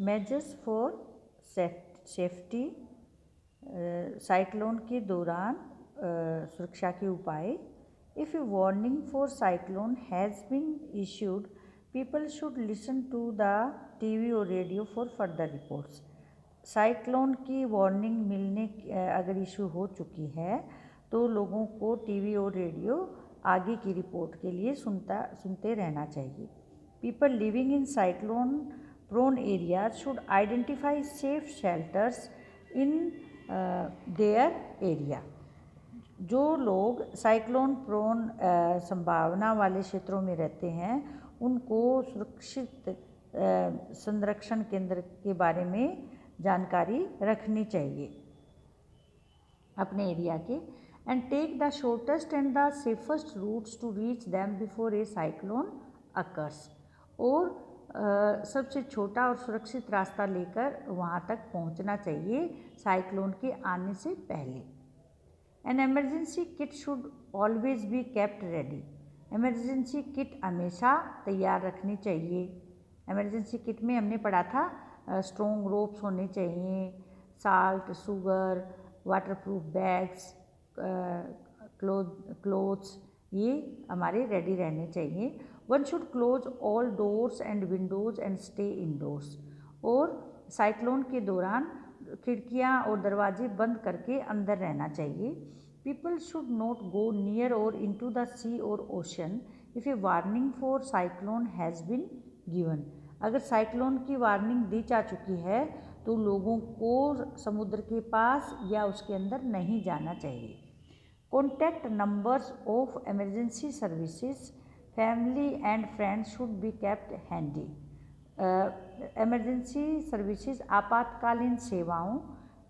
Measures for safety, cyclone के दौरान सुरक्षा के उपाय। If a warning for cyclone has been issued, people should listen to the TV और radio for further reports. Cyclone की warning मिलने अगर इशू हो चुकी है तो लोगों को टीवी और रेडियो आगे की रिपोर्ट के लिए सुनते रहना चाहिए। People living in cyclone prone areas should identify safe shelters in their area. जो लोग साइक्लोन प्रोन संभावना वाले क्षेत्रों में रहते हैं उनको सुरक्षित संरक्षण केंद्र के बारे में जानकारी रखनी चाहिए अपने एरिया के। And take the shortest and the safest routes to reach them before a cyclone occurs. और सबसे छोटा और सुरक्षित रास्ता लेकर वहाँ तक पहुँचना चाहिए साइक्लोन के आने से पहले। N emergency kit should always be kept ready. Emergency kit हमेशा तैयार रखनी चाहिए। एमरजेंसी किट में हमने पढ़ा था स्ट्रॉन्ग रोप्स होने चाहिए, salt, sugar, waterproof bags, clothes, ये हमारे रेडी रहने चाहिए। One should close all doors and Windows and stay indoors. और साइक्लोन के दौरान खिड़कियाँ और दरवाजे बंद करके अंदर रहना चाहिए। People should not go near or into the sea or ocean if a warning for cyclone has been given. अगर साइक्लोन की वार्निंग दी जा चुकी है तो लोगों को समुद्र के पास या उसके अंदर नहीं जाना चाहिए। Contact numbers of emergency services, family and friends should be kept handy. Emergency services आपातकालीन सेवाओं,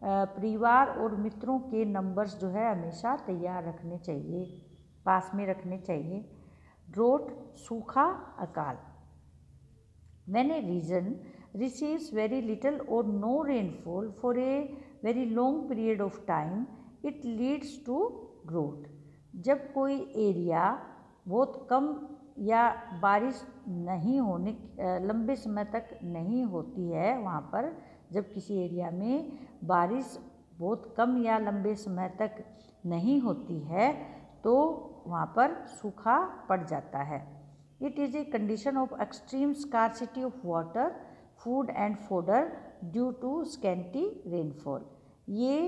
परिवार और मित्रों के नंबर्स जो है हमेशा तैयार रखने चाहिए, पास में रखने चाहिए। ड्रोट, सूखा, अकाल। When a region receives very little or no rainfall for a very long period of time, it leads to drought. जब कोई एरिया बहुत कम या बारिश नहीं होने लंबे समय तक नहीं होती है, वहाँ पर जब किसी एरिया में बारिश बहुत कम या लंबे समय तक नहीं होती है तो वहाँ पर सूखा पड़ जाता है। It is a condition of extreme scarcity of water, food and fodder due to scanty rainfall. ये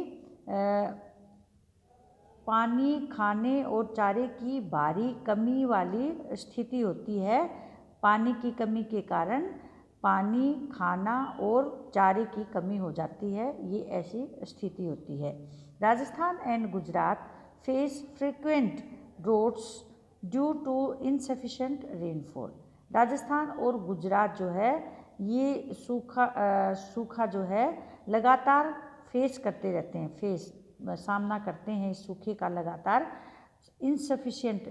पानी, खाने और चारे की भारी कमी वाली स्थिति होती है। पानी की कमी के कारण पानी, खाना और चारे की कमी हो जाती है, ये ऐसी स्थिति होती है। Rajasthan and Gujarat face frequent droughts due to insufficient rainfall. Rajasthan और गुजरात जो है ये सूखा जो है लगातार फेस करते रहते हैं, सामना करते हैं इस सूखे का लगातार। इनसफिशिएंट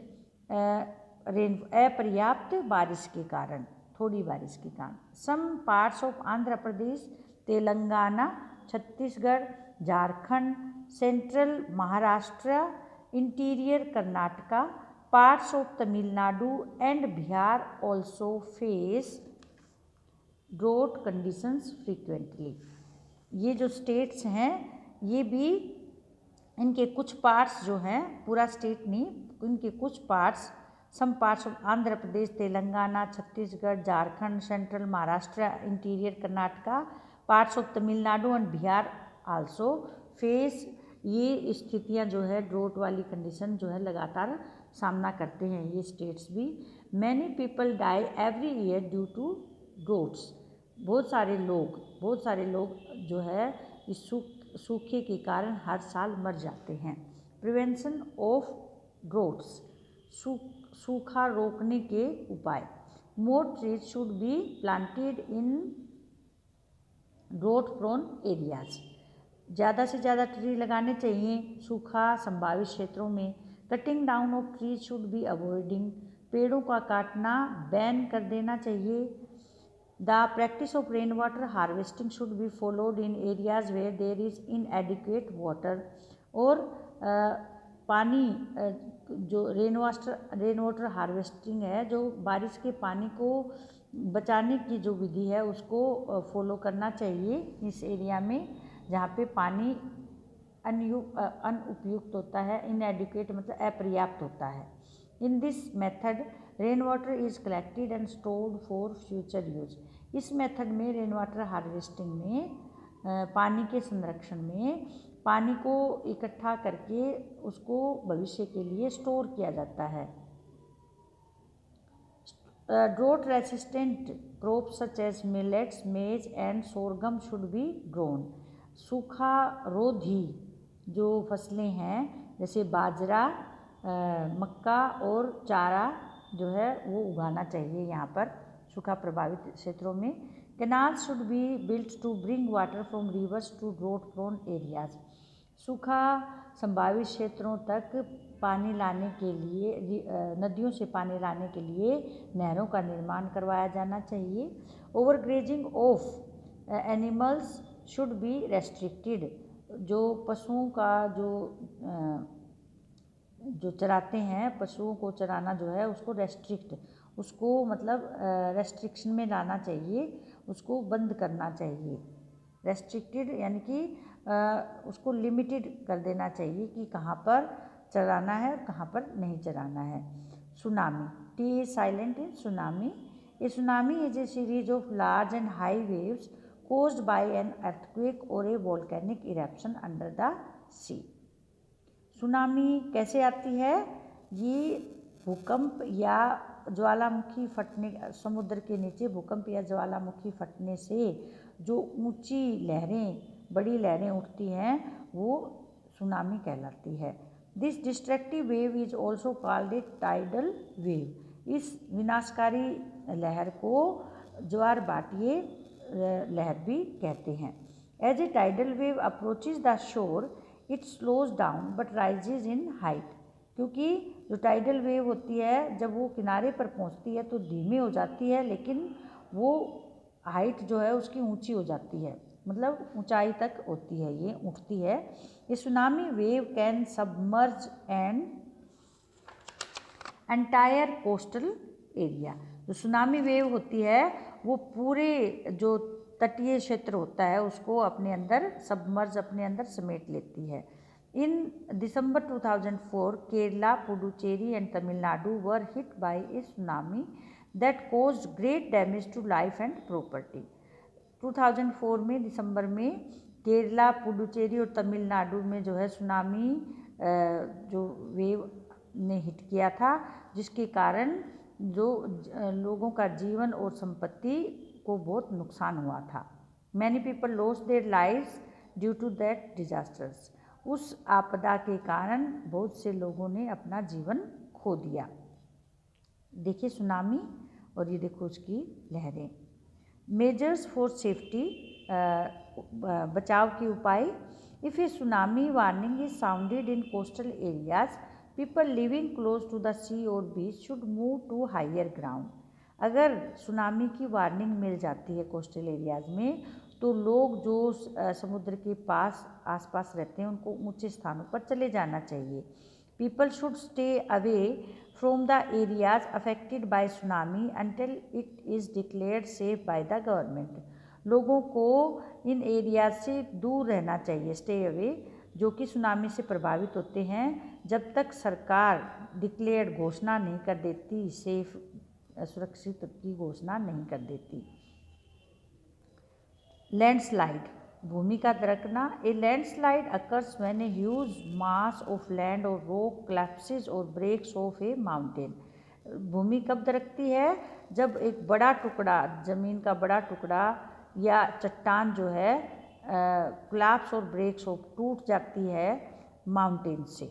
अपर्याप्त बारिश के कारण, थोड़ी बारिश के कारण। Some parts of Andhra Pradesh, Telangana, Chhattisgarh, Jharkhand, central Maharashtra, interior Karnataka, parts of Tamil Nadu and Bihar also face drought conditions frequently. ये जो स्टेट्स हैं ये भी, इनके कुछ पार्ट्स जो हैं, पूरा स्टेट नहीं, इनके कुछ parts, some parts of Andhra Pradesh, Telangana, Chhattisgarh, Jharkhand, central Maharashtra, interior Karnataka, parts of Tamil Nadu and Bihar also face, ये स्थितियाँ जो है ड्रोट वाली कंडीशन जो है लगातार सामना करते हैं ये स्टेट्स भी। Many people die every year due to droughts. बहुत सारे लोग जो है इस सूखे के कारण हर साल मर जाते हैं। प्रिवेंशन ऑफ ड्रोट्स, सूखा रोकने के उपाय। More trees should be planted in drought prone areas. ज़्यादा से ज़्यादा ट्री लगाने चाहिए सूखा संभावित क्षेत्रों में। Cutting down of trees should be avoiding. पेड़ों का काटना बैन कर देना चाहिए। The practice of rain water harvesting should be followed in areas where there is inadequate water. और पानी जो रेन वाटर हार्वेस्टिंग है, जो बारिश के पानी को बचाने की जो विधि है उसको फॉलो करना चाहिए इस एरिया में जहाँ पे पानी अनुपयुक्त होता है, इनएडिक्वेट मतलब अपर्याप्त होता है। In this method rain water is collected and stored for future use. इस मेथड में रेन वाटर हार्वेस्टिंग में पानी के संरक्षण में पानी को इकट्ठा करके उसको भविष्य के लिए स्टोर किया जाता है। Drought resistant crops such as millets, maize and sorghum should be grown. सूखा रोधी जो फसलें हैं जैसे बाजरा, मक्का और चारा जो है वो उगाना चाहिए यहाँ पर सूखा प्रभावित क्षेत्रों में। Canals should be built to bring water from rivers to drought prone areas. सूखा संभावित क्षेत्रों तक पानी लाने के लिए नदियों से पानी लाने के लिए नहरों का निर्माण करवाया जाना चाहिए। Overgrazing of animals should be restricted. जो पशुओं का जो चराते हैं, पशुओं को चराना जो है उसको उसको मतलब रेस्ट्रिक्शन में लाना चाहिए, उसको बंद करना चाहिए। रेस्ट्रिक्टेड यानी कि उसको लिमिटेड कर देना चाहिए कि कहाँ पर चराना है और कहाँ पर नहीं चराना है। Tsunami, T is silent in tsunami. A tsunami is a series of large and high waves caused by an earthquake or a volcanic eruption under the sea। Tsunami कैसे आती है? ये भूकंप या ज्वालामुखी फटने, समुद्र के नीचे भूकंप या ज्वालामुखी फटने से जो ऊंची लहरें, बड़ी लहरें उठती हैं वो सुनामी कहलाती है। This destructive wave is also called a tidal wave. इस विनाशकारी लहर को ज्वार भाटीय लहर भी कहते हैं। As a tidal wave approaches the shore it slows down but rises in height. क्योंकि जो टाइडल वेव होती है जब वो किनारे पर पहुंचती है तो धीमी हो जाती है, लेकिन वो हाइट जो है उसकी ऊंची हो जाती है, मतलब ऊंचाई तक होती है, ये उठती है। ये tsunami wave can submerge and entire coastal area. जो सुनामी वेव होती है वो पूरे जो तटीय क्षेत्र होता है उसको अपने अंदर सबमर्ज, अपने अंदर समेट लेती है। In December 2004 Kerala, Puducherry and Tamil Nadu were hit by a tsunami that caused great damage to life and property. 2004 में दिसंबर में केरला, पुडुचेरी और तमिलनाडु में जो है सुनामी जो वेव ने हिट किया था, जिसके कारण जो लोगों का जीवन और संपत्ति को बहुत नुकसान हुआ था। Many people lost their lives due to that disasters. उस आपदा के कारण बहुत से लोगों ने अपना जीवन खो दिया। देखिए सुनामी और ये देखो उसकी लहरें। मेजर्स फॉर सेफ्टी, बचाव के उपाय। If a tsunami warning is sounded in coastal areas, people living close to the sea और beach should move to higher ground. अगर सुनामी की वार्निंग मिल जाती है कोस्टल एरियाज में तो लोग जो समुद्र के पास आसपास रहते हैं उनको ऊंचे स्थानों पर चले जाना चाहिए। People should stay away from the areas affected by tsunami until it is declared safe by the government. लोगों को इन एरियाज से दूर रहना चाहिए, स्टे अवे, जो कि सुनामी से प्रभावित होते हैं, जब तक सरकार डिक्लेयर्ड घोषणा नहीं कर देती, सेफ सुरक्षित की घोषणा नहीं कर देती। लैंडस्लाइड, भूमि का दरकना। A landslide occurs when a huge mass of land और रॉक collapses और ब्रेक्स ऑफ ए माउंटेन। भूमि कब दरकती है? जब एक बड़ा टुकड़ा, जमीन का बड़ा टुकड़ा या चट्टान जो है कोलैप्स और ब्रेक्स ऑफ, टूट जाती है माउंटेन से,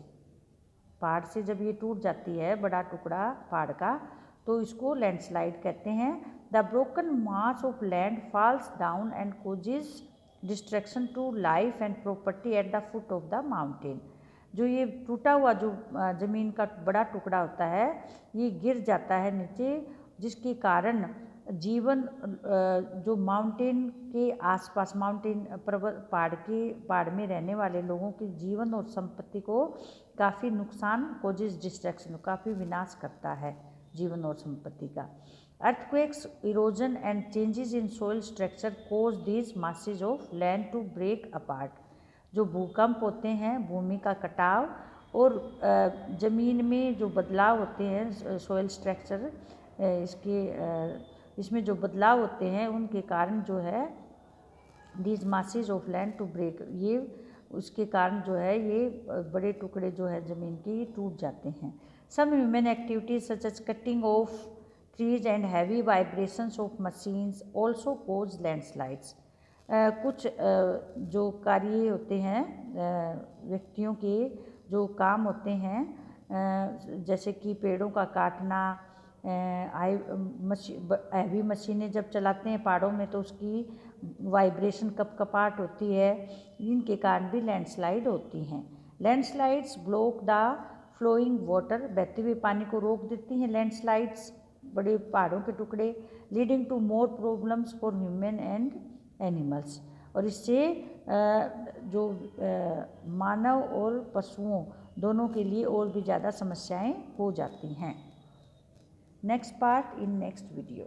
पहाड़ से जब ये टूट जाती है बड़ा टुकड़ा पहाड़ का, तो इसको लैंडस्लाइड कहते हैं। The broken mass of land falls down and causes destruction to life and property at the foot of the mountain. जो ये टूटा हुआ जो ज़मीन का बड़ा टुकड़ा होता है ये गिर जाता है नीचे, जिसके कारण जीवन जो माउंटेन के आसपास, माउंटेन पर्वत पहाड़ में रहने वाले लोगों के जीवन और संपत्ति को काफ़ी नुकसान, कोजेज डिस्ट्रक्शन, काफ़ी विनाश करता है जीवन और संपत्ति का। Earthquakes, erosion and changes in soil structure cause these masses of land to break apart. जो भूकंप होते हैं, भूमि का कटाव और ज़मीन में जो बदलाव होते हैं, सोइल स्ट्रक्चर इसमें जो बदलाव होते हैं उनके कारण जो है these masses of land to break, ये उसके कारण जो है ये बड़े टुकड़े जो है ज़मीन के टूट जाते हैं. Some human activities such as cutting off trees and heavy vibrations of machines also cause landslides. कुछ जो कार्य होते हैं व्यक्तियों के जो काम होते हैं, जैसे कि पेड़ों का काटना, हैवी मशीनें जब चलाते हैं पहाड़ों में तो उसकी वाइब्रेशन कपकपाहट होती है, इनके कारण भी लैंडस्लाइड होती हैं. Landslides block the flowing water, बहते हुए पानी को रोक देती हैं लैंडस्लाइड्स, बड़े पहाड़ों के टुकड़े, leading to more problems for human and animals, और इससे जो मानव और पशुओं दोनों के लिए और भी ज़्यादा समस्याएं हो जाती हैं. Next part in next video.